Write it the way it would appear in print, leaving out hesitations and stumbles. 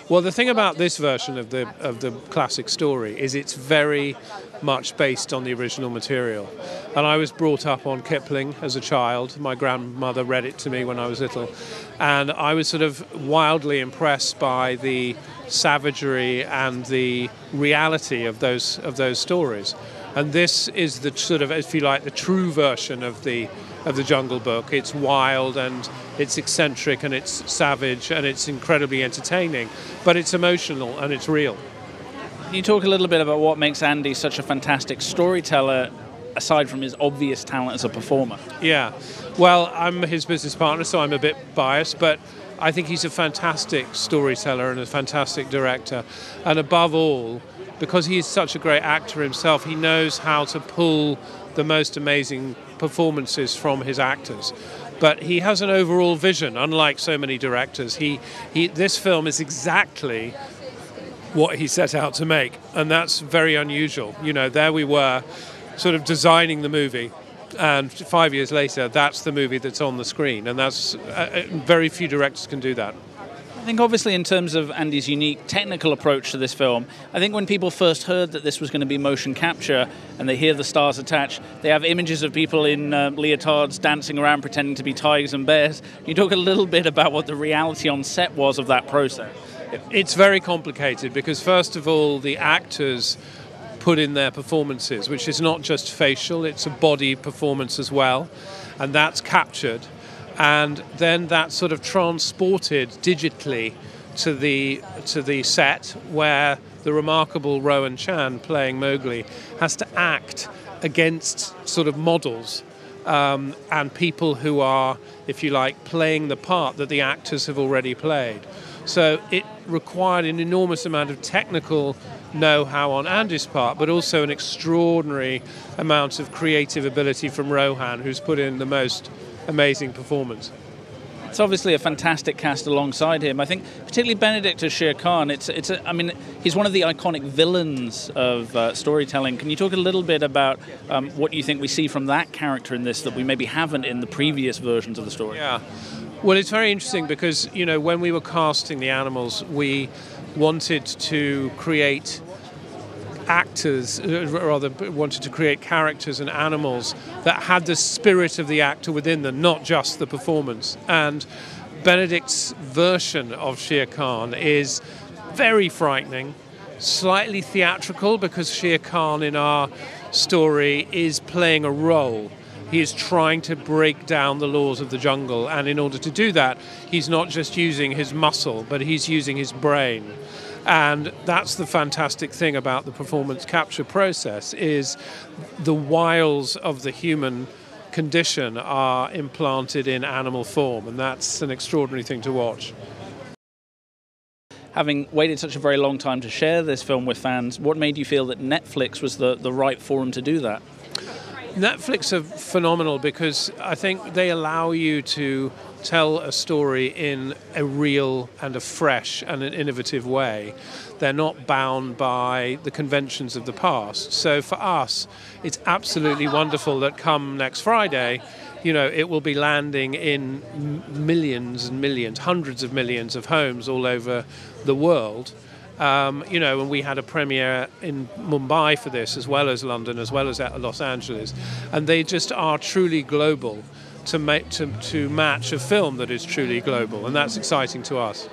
Well, the thing about this version of the classic story is it's very much based on the original material. And I was brought up on Kipling as a child. My grandmother read it to me when I was little. And I was sort of wildly impressed by the savagery and the reality of those stories. And this is the sort of, if you like, the true version of the Jungle Book. It's wild and it's eccentric and it's savage and it's incredibly entertaining, but it's emotional and it's real. Can you talk a little bit about what makes Andy such a fantastic storyteller, aside from his obvious talent as a performer? Yeah, well, I'm his business partner, so I'm a bit biased, but I think he's a fantastic storyteller and a fantastic director. And above all, because he's such a great actor himself, he knows how to pull the most amazing performances from his actors. But he has an overall vision, unlike so many directors. This film is exactly what he set out to make, and that's very unusual. You know, there we were, sort of designing the movie, and 5 years later, that's the movie that's on the screen, and that's very few directors can do that. I think obviously in terms of Andy's unique technical approach to this film, I think when people first heard that this was going to be motion capture and they hear the stars attached, they have images of people in leotards dancing around pretending to be tigers and bears. Can you talk a little bit about what the reality on set was of that process? It's very complicated because, first of all, the actors put in their performances, which is not just facial, it's a body performance as well, and that's captured. And then that's sort of transported digitally to the set where the remarkable Rowan Chan playing Mowgli has to act against sort of models and people who are, if you like, playing the part that the actors have already played. So it required an enormous amount of technical know-how on Andy's part, but also an extraordinary amount of creative ability from Rohan, who's put in the most amazing performance. It's obviously a fantastic cast alongside him. I think particularly Benedict as Shere Khan. I mean, he's one of the iconic villains of storytelling. Can you talk a little bit about what you think we see from that character in this that we maybe haven't in the previous versions of the story? Yeah. Well, it's very interesting because, you know, when we were casting the animals, we wanted to create wanted to create characters and animals that had the spirit of the actor within them, not just the performance. And Benedict's version of Shere Khan is very frightening, slightly theatrical, because Shere Khan in our story is playing a role. He is trying to break down the laws of the jungle, and in order to do that, he's not just using his muscle, but he's using his brain. And that's the fantastic thing about the performance capture process, is the wiles of the human condition are implanted in animal form, and that's an extraordinary thing to watch. Having waited such a very long time to share this film with fans, what made you feel that Netflix was the right forum to do that? Netflix are phenomenal because I think they allow you to tell a story in a real and a fresh and an innovative way. They're not bound by the conventions of the past. So for us, it's absolutely wonderful that come next Friday, you know, it will be landing in millions and millions, hundreds of millions of homes all over the world. You know, and we had a premiere in Mumbai for this, as well as London, as well as at Los Angeles, and they just are truly global to match a film that is truly global, and that's exciting to us.